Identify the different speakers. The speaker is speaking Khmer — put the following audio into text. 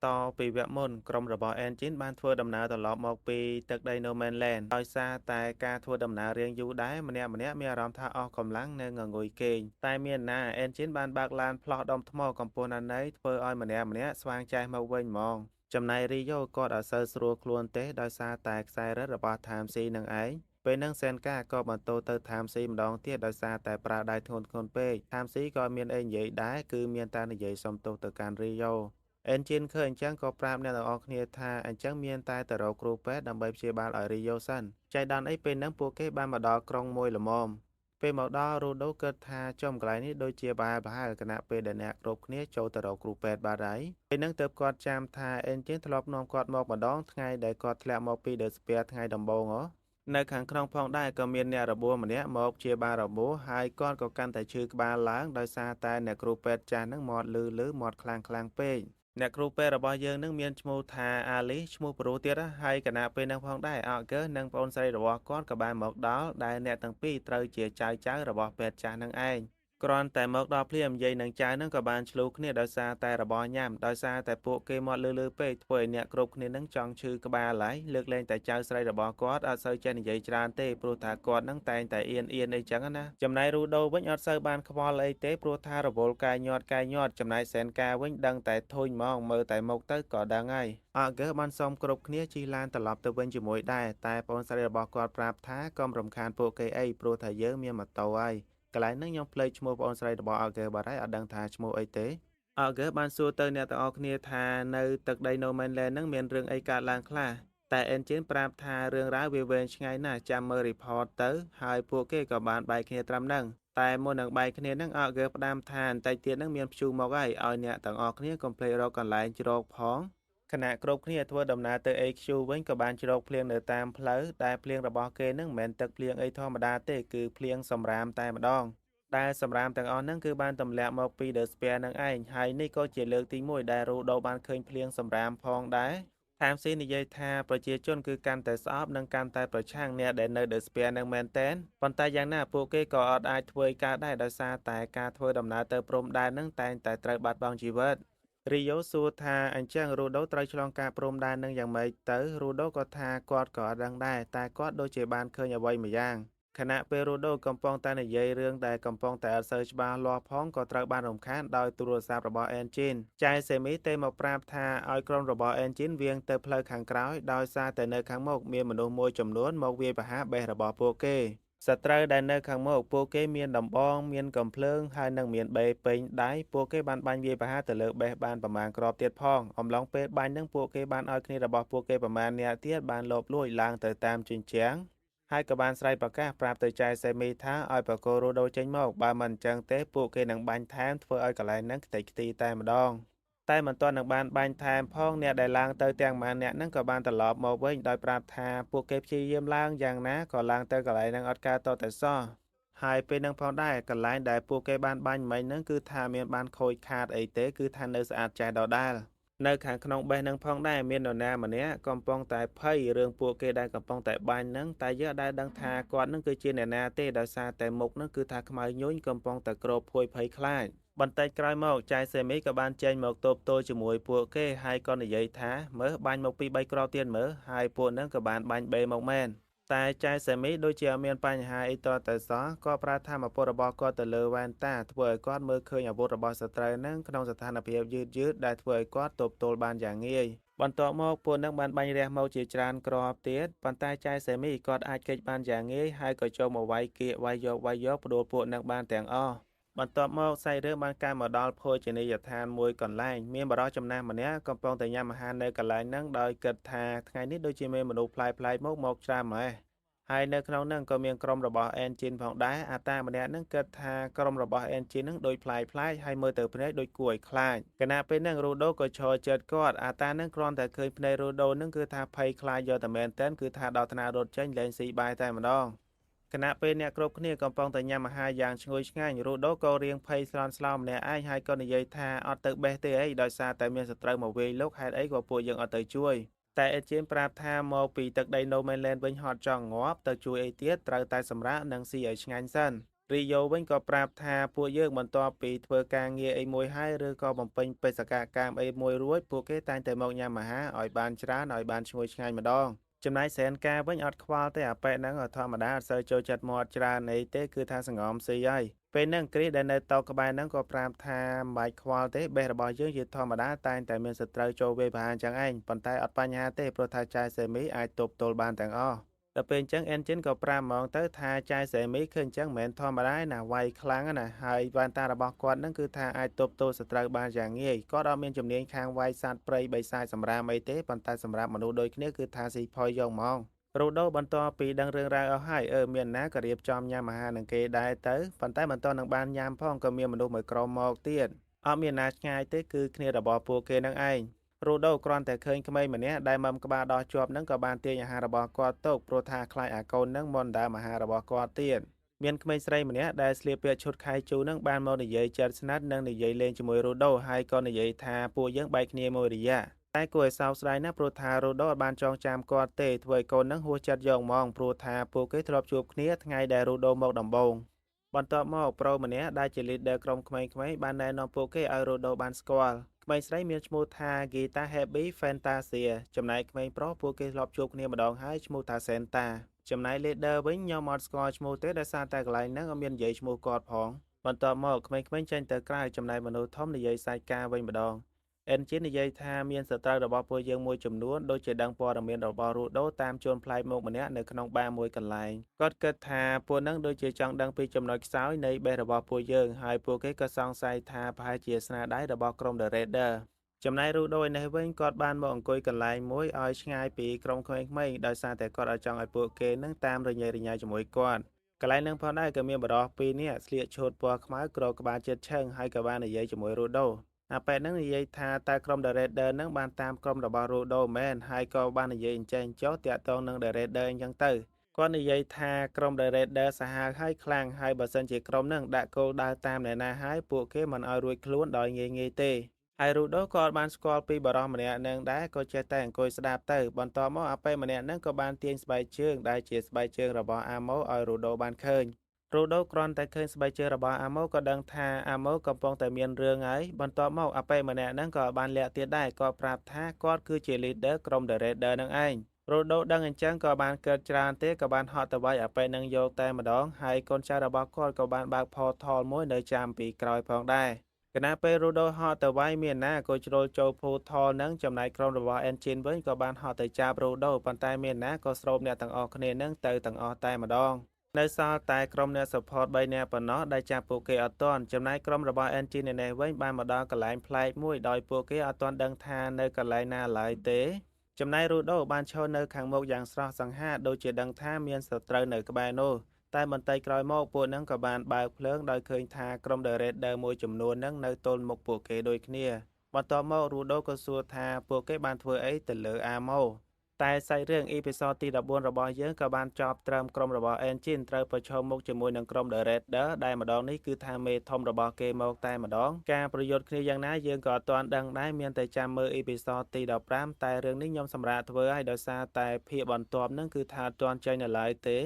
Speaker 1: តពីវគ្គមុនក្រុមរបស់ Engine បានធ្វើដំណើរត្រឡប់មកពីទឹកដី No Man Land ដោយសារតែការធ្វើដំណើររៀងយូរដែរម្នាក់ៗមានអារម្មណ៍ថាអស់កម្លាំងនៅងងុយគេងតែមានណា Engine បានបើកឡានផ្លោះដុំថ្មកម្ពស់ណាស់ណីធ្វើឲ្យម្នាក់ៗស្វាងចែសមកវិញហ្មងចំណែក Rio គាត់អត់សូវស្រួលខ្លួនទេដោយសារតែខ្សែរឹតរបស់ Time C នឹងឯងពេលនឹងសែនកាក៏បន្ទោទៅ Time C ម្ដងទៀតដោយសារតែប្រើដៃធ្ងន់ៗពេក Time C ក៏មានអីនិយាយដែរគឺមានតែនិយាយសុំទោសទៅកាន់ Rio Engine ឃើញអញ្ចឹងក៏ប្រាប់អ្នកទាំងអស់គ្នាថាអញ្ចឹងមានតែទៅរកគ្រូពេទ្យដើម្បីព្យាបាលឲ្យ Rio សិនចៃដន្យអីពេលហ្នឹងពួកគេបានមកដល់ក្រុងមួយល្មមពេលមកដល់ Rudo គិតថាចំកន្លែងនេះដូចជាប្រហែលគណៈពេលដែលអ្នកគ្រប់គ្នាចូលទៅរកគ្រូពេទ្យបាត់ហើយពេលហ្នឹងទើបគាត់ចាំថា Engine ធ្លាប់នាំគាត់មកម្ដងថ្ងៃដែលគាត់ធ្លាក់មកពី The Sphere ថ្ងៃដំបូងហ៎នៅខាងក្នុងផងដែរក៏មានអ្នករបួសម្នាក់មកព្យាបាលរបួសហើយគាត់ក៏កាន់តែឈឺក្បាលឡើងដោយសារតែអ្នកគ្រូពេទ្យចាស់ហ្នឹងមាត់លឺមាត់ខ្លាំងពេកអ្នកគ្រូពេទ្យរបស់យើងនឹងមានឈ្មោះថាអាលីឈ្មោះប្រុសទៀតហើយគណៈពេលនឹងផងដែរអកឺនិងប្អូនស្រីរបស់គាត់ក៏បានមកដល់ដែលអ្នកទាំងពីរត្រូវជាចៅរបស់ពេទ្យចាស់នឹងឯងគ្រាន់តែមកដល់ភ្លាមយាយនិងចៅនឹងក៏បានឆ្លូគ្នាដោយសារតែរបស់ញ៉ាំដោយសារតែពួកគេមាត់លឺពេកធ្វើឲ្យអ្នកគ្រប់គ្នានឹងចង់ឈឺក្បាលហើយលើកលែងតែចៅស្រីរបស់គាត់អត់សូវចេះនិយាយច្រើនទេព្រោះថាគាត់នឹងតែងតែអៀនអីចឹងណាចំណែករូដូវិញអត់សូវបានខ្វល់អីទេព្រោះថារវល់កាយញាត់ចំណែកសែនកាវិញដឹងតែធុញហ្មងមើលតែមុខទៅក៏ដឹងហើយអកឺបានសុំគ្រប់គ្នាជិះឡានត្រឡប់ទៅវិញជាមួយដែរតែប្អូនស្រីរបស់គាត់ប្រាប់ថាកុំរំខានពួកគេអីព្រោះថាយើងមានម៉ូតូហើយកន្លែងហ្នឹងខ្ញុំភ្លេចឈ្មោះប្អូនស្រីរបស់អកឺបាត់ហើយអត់ដឹងថាឈ្មោះអីទេអកឺបានសួរទៅអ្នកទាំងអស់គ្នាថានៅទឹកដី No Man Land ហ្នឹងមានរឿងអីកើតឡើងខ្លះតែ Engine ប្រាប់ថារឿងរ៉ាវវាវែងឆ្ងាយណាស់ចាំមើល report ទៅហើយពួកគេក៏បានបែកគ្នាត្រឹមហ្នឹងតែមុននឹងបែកគ្នាហ្នឹងអកឺផ្ដាំថាបន្តិចទៀតហ្នឹងមានព្យុះមកហើយឲ្យអ្នកទាំងអស់គ្នាកុំភ្លេចរកកន្លែងជ្រកផងខណៈគ្រប់គ្នាធ្វើដំណើរទៅ AQ វិញក៏បានជ្រកភ្លៀងនៅតាមផ្លូវតែភ្លៀងរបស់គេនឹងមិនមែនទឹកភ្លៀងអីធម្មតាទេគឺភ្លៀងសម្រាមតែម្ដងដែលសម្រាមទាំងអស់ហ្នឹងគឺបានទម្លាក់មកពី The Sphere នឹងឯងហើយនេះក៏ជាលើកទី1ដែលរូដូបានឃើញភ្លៀងសម្រាមផងដែរថែមស៊ីនិយាយថាប្រជាជនគឺកាន់តែស្អប់និងកាន់តែប្រឆាំងអ្នកដែលនៅ The Sphere នឹងមែនទែនប៉ុន្តែយ៉ាងណាពួកគេក៏អត់អាចធ្វើការដែរដោយសារតែការធ្វើដំណើរទៅព្រំដែននឹងតែងតែត្រូវបាត់បង់ជីវិតរីយ៉ូសួរថាអញ្ចឹងរូដូត្រូវឆ្លងកាត់ព្រំដែននឹងយ៉ាងម៉េចទៅរូដូក៏ថាគាត់ក៏អត់ដឹងដែរតែគាត់ដូចជាបានឃើញអ្វីមួយយ៉ាងខណៈពេលរូដូកំពុងតែនិយាយរឿងដែលកំពុងតែអត់សូវច្បាស់លាស់ផងក៏ត្រូវបានរំខានដោយទូរស័ព្ទរបស់ Engine ចៃសេមីទេមកប្រាប់ថាឲ្យក្រុមរបស់ Engine វាងទៅផ្លូវខាងក្រោយដោយសារតែនៅខាងមុខមានមនុស្សមួយចំនួនមកវាយប្រហារបេះរបស់ពួកគេសត្រូវដែលនៅខាងមុខពួកគេមានដំបងមានកំភ្លើងហើយនឹងមានបេពេញដៃពួកគេបានបាញ់វាយប្រហារទៅលើបេះបានប្រមាណគ្រាប់ទៀតផងអំឡុងពេលបាញ់នឹងពួកគេបានឲ្យគ្នារបស់ពួកគេប្រមាណអ្នកទៀតបានលបលួចឡើងទៅតាមជញ្ជាំងហើយក៏បានស្រ័យប្រកាសប្រាប់ទៅចែសេមីថាឲ្យបកគោរូដូចេញមកបើមិនអញ្ចឹងទេពួកគេនឹងបាញ់ថែមធ្វើឲ្យកន្លែងហ្នឹងខ្ទេចខ្ទីតែម្ដងតែមិនទាន់នឹងបានបាញ់ថែមផងអ្នកដែលឡើងទៅទាំងម៉ានអ្នកហ្នឹងក៏បានត្រឡប់មកវិញដោយប្រាប់ថាពួកគេព្យាយាមឡើងយ៉ាងណាក៏ឡើងទៅកន្លែងហ្នឹងអត់កើតតតែសោះហើយពេលហ្នឹងផងដែរកន្លែងដែលពួកគេបានបាញ់មិញហ្នឹងគឺថាមានបានខូចខាតអីទេគឺថានៅស្អាតចេះដដែលនៅខាងក្នុងបេះនឹងផងដែរមាននរណាម្នាក់កំពុងតែភ័យរឿងពួកគេដែលកំពុងតែបាញ់នឹងតែយើងដែលដឹងថាគាត់នឹងគឺជាអ្នកណាទេដោយសារតែមុខនឹងគឺថាខ្មៅញញកំពុងតែក្រោបភួយភ័យខ្លាចបន្តិចក្រោយមកចៃសេមីក៏បានចេញមកតូបតូជាមួយពួកគេហើយក៏និយាយថាមើលបាញ់មកពី3គ្រាប់ទៀតមើលហើយពួកនឹងក៏បានបាញ់បេមកមែនតែចៃសេមីដូចជាអត់មានបញ្ហាអីតតែសោះក៏ប្រើថាមពុទ្ធរបស់គាត់ទៅលើវ៉ែនតាធ្វើឲ្យគាត់មើលឃើញអាវុធរបស់សត្រូវនឹងក្នុងស្ថានភាពយឺតដែលធ្វើឲ្យគាត់ទប់ទល់បានយ៉ាងងាយបន្ទាប់មកពួកនឹងបានបាញ់រះមកជាច្រើនគ្រាប់ទៀតប៉ុន្តែចៃសេមីគាត់អាចគេចបានយ៉ាងងាយហើយក៏ចូលមកវាយគៀកវាយយកផ្ដួលពួកនឹងបានទាំងអស់បន្ទាប់មកសាច់រឿងបានកើតមកដល់ភោជនីយដ្ឋានមួយកន្លែងមានបរិសុទ្ធចំណាស់ម្នាក់កំពុងតែញ៉ាំអាហារនៅកន្លែងហ្នឹងដោយគិតថាថ្ងៃនេះដូចជាមានមនុស្សប្លែកៗមកច្រើនម៉េះហើយនៅក្នុងហ្នឹងក៏មានក្រុមរបស់ Engine ផងដែរអាតាម្នាក់ហ្នឹងគិតថាក្រុមរបស់ Engine ហ្នឹងដូចប្លែកហើយមើលទៅភ្នែកដូចគួរឲ្យខ្លាចគណៈពេលហ្នឹង Rudo ក៏ឈរចិត្តគាត់អាតាហ្នឹងគ្រាន់តែឃើញភ្នែក Rudo ហ្នឹងគឺថាភ័យខ្លាចយកតែមែនតើគឺថាដល់ថ្នាក់រត់ចេញលែងស៊ីបាយតែម្ដងគណៈពេលអ្នកគ្រប់គ្នាកំពុងតែញ៉ាំអាហារយ៉ាងឈ្ងុយឆ្ងាញ់រូដូក៏រៀងភ័យស្លន់ស្លោម្នាក់ឯងហើយក៏និយាយថាអត់ទៅបេះទេអីដោយសារតែមានសត្រូវមកវាយលោកហេតុអីក៏ពួកយើងអត់ទៅជួយតែអេជៀនប្រាប់ថាមកពីទឹកដី No Man Land វិញហត់ចង់ងាប់ទៅជួយអីទៀតត្រូវតែសម្រាកនិងស៊ីឲ្យឆ្ងាញ់សិន រីយ៉ូវិញក៏ប្រាប់ថាពួកយើងបន្ទាប់ពីធ្វើការងារអីមួយហើយឬក៏បំពេញបេសកកម្មអីមួយរួចពួកគេតែងតែមកញ៉ាំអាហារឲ្យបានច្រើនឲ្យបានឈ្ងុយឆ្ងាញ់ម្ដងចំណែកសែនការវិញអត់ខ្វល់ទេអាប៉ែហ្នឹងធម្មតាអត់សូវចូលចិត្តមាត់ច្រើនអីទេគឺថាសង្ងំស៊ីហើយពេលហ្នឹងគ្រីសដែលនៅតក្បែរហ្នឹងក៏ប្រាប់ថាមិនបាច់ខ្វល់ទេបេះរបស់យើងជាធម្មតាតែងតែមានសត្រូវចូលវាយប្រហារចឹងឯងប៉ុន្តែអត់បញ្ហាទេព្រោះថាចាយសេមីអាចទប់ទល់បានទាំងអស់ដល់ពេលអញ្ចឹងអេនជីនក៏ប្រាប់ហ្មងទៅថាចាយសេមីឃើញអញ្ចឹងមិនមែនធម្មតាណាវាយខ្លាំងណាហើយវ៉ាន់តារបស់គាត់ហ្នឹងគឺថាអាចទប់ទល់សត្រូវបានយ៉ាងងាយគាត់អត់មានជំនាញខាងវាយសត្វព្រៃបិសាចសម្រាមអីទេប៉ុន្តែសម្រាប់មនុស្សដូចគ្នាគឺថាស៊ីផុយយកហ្មងរូដូបន្ទាប់ពីដឹងរឿងរ៉ាវអស់ហើយមានណាក៏រៀបចំញ៉ាំអាហារនឹងគេដែរទៅប៉ុន្តែមិនទាន់នឹងបានញ៉ាំផងក៏មានមនុស្សមួយក្រុមមកទៀតអត់មានណាឆ្ងាយទេគឺគ្នារបស់ពួកគេនឹងឯងរូដូគ្រាន់តែឃើញក្មេងម្នាក់ដែលមុំក្បាលដោះជាប់នឹងក៏បានទាញអាហាររបស់គាត់ទៅព្រោះថាខ្លាចអាកូននឹងមិនដើមអាហាររបស់គាត់ទៀតមានក្មេងស្រីម្នាក់ដែលស្លៀកពាក់ឈុតខៃជូនឹងបានមកនិយាយចិត្តស្និទ្ធនិងនិយាយលេងជាមួយរូដូហើយក៏និយាយថាពួកយើងបែកគ្នាមួយរយៈតែគួរឲ្យសោកស្ដាយណាស់ព្រោះថារូដូអត់បានចងចាំគាត់ទេធ្វើឲ្យកូននឹងហួសចិត្តយកហ្មងព្រោះថាពួកគេធ្លាប់ជួបគ្នាថ្ងៃដែលរូដូមកដំបូងបន្ទាប់មកប្រូម្នាក់ដែលជា leader ក្រុមក្មេងៗបានណែនាំពួកគេឲ្យរូដូបានស្គាល់ក្មេងស្រីមានឈ្មោះថា Gita Happy Fantasia ចំណែកក្មេងប្រុសពួកគេធ្លាប់ជួបគ្នាម្ដងហើយឈ្មោះថា Santa ចំណែក leader វិញខ្ញុំអត់ស្គាល់ឈ្មោះទេដោយសារតែកន្លែងហ្នឹងអត់មាននិយាយឈ្មោះគាត់ផងបន្ទាប់មកក្មេងៗចេញទៅក្រៅចំណែកមនុស្សធំនិយាយសាច់ការវិញម្ដងអេនជីននិយាយថាមានសត្រូវរបស់ពួកយើងមួយចំនួនដូចជាដឹងព័ត៌មានរបស់រូដូតាមជួនប្លែកមកម្នាក់នៅក្នុងបារមួយកន្លែងគាត់គិតថាពួកនឹងដូចជាចង់ដឹងពីចំណុចខ្សោយនៃបេះរបស់ពួកយើងហើយពួកគេក៏សង្ស័យថាប្រហែលជាស្នាដៃរបស់ក្រុម The Raider ចំណែករូដូឯនេះវិញគាត់បានមកអង្គុយកន្លែងមួយឲ្យឆ្ងាយពីក្រុមក្មេងៗដោយសារតែគាត់អត់ចង់ឲ្យពួកគេនឹងតាមរញ៉េរញ៉ៃជាមួយគាត់កន្លែងនឹងផងដែរក៏មានបរិសពីរនាក់ស្លៀកឈុតពណ៌ខ្មៅក្រក្បាលជិតឈឹងហើយក៏បាននិយាយជាមួយរូដូអាប៉ែតនឹងនិយាយថាតើក្រុម The Raider នឹងបានតាមក្រុមរបស់ Rudo មែនហើយក៏បាននិយាយអញ្ចឹងចុះតាក់ទងនឹង The Raider អញ្ចឹងទៅគាត់និយាយថាក្រុម The Raider សាហាវហើយខ្លាំងហើយបើសិនជាក្រុមនឹងដាក់គោលដៅតាមអ្នកណាហើយពួកគេមិនឲ្យរួចខ្លួនដោយងាយៗទេហើយ Rudo ក៏បានស្គាល់ពីបរិសម្នាក់នឹងដែរក៏ចេះតែអង្គុយស្ដាប់ទៅបន្ទាប់មកអាប៉ែម្នាក់នឹងក៏បានទាញស្បែកជើងដែលជាស្បែកជើងរបស់ Amo ឲ្យ Rudo បានឃើញរូដូគ្រាន់តែឃើញស្បែកជើងរបស់អាម៉ូក៏ដឹងថាអាម៉ូកំពុងតែមានរឿងហើយបន្ទាប់មកអាប៉ែម្នាក់ហ្នឹងក៏បានលាក់ទៀតដែរគាត់ប្រាប់ថាគាត់គឺជា leader ក្រុម The Raider នឹងឯងរូដូដឹងអញ្ចឹងក៏បានកើតច្រើនទេក៏បានហត់ទៅវាយអាប៉ែនឹងយកតែម្ដងហើយកូនចៅរបស់គាត់ក៏បានបើក portal មួយនៅចាំពីក្រោយផងដែរគណៈពេលរូដូហត់ទៅវាយមានណាក៏ជ្រុលចូល portal នឹងចំណែកក្រុមរបស់ Engine វិញក៏បានហត់ទៅចាប់រូដូប៉ុន្តែមានណាក៏ស្រោបអ្នកទាំងអស់គ្នានឹងទៅទាំងអស់តែម្ដងនៅសល់តែក្រុមអ្នក support 3នាក់ប៉ុណ្ណោះដែលចាប់ពួកគេអត់ទាន់ចំណែកក្រុមរបស់ Engine នេះវិញបានមកដល់កន្លែងប្លែកមួយដោយពួកគេអត់ទាន់ដឹងថានៅកន្លែងណាឡើយទេចំណែក Rudo បានឈរនៅខាងមុខយ៉ាងស្រស់សង្ហាដូចជាដឹងថាមានសត្រូវនៅក្បែរនោះតែបន្តិចក្រោយមកពួកនឹងក៏បានបើកភ្លើងដោយឃើញថាក្រុម The Raider មួយចំនួននឹងនៅទល់មុខពួកគេដូចគ្នាបន្ទាប់មក Rudo ក៏សួរថាពួកគេបានធ្វើអីទៅលើ Amoតែសាច់រឿងអ៊ីពីសូតទី14របស់យើងក៏បានចប់ត្រឹមក្រុមរបស់ Engine ត្រូវប្រឈមមុខជាមួយនឹងក្រុម The Raider ដែលម្ដងនេះគឺថាមេធំរបស់គេមកតែម្ដងការប្រយុទ្ធគ្នាយ៉ាងណាយើងក៏អត់ទាន់ដឹងដែរមានតែចាំមើលអ៊ីពីសូតទី15តែរឿងនេះខ្ញុំសម្រាប់ធ្វើឲ្យដោយសារតែភាគបន្ទាប់នឹងគឺថាអត់ទាន់ចេញនៅឡើយទេ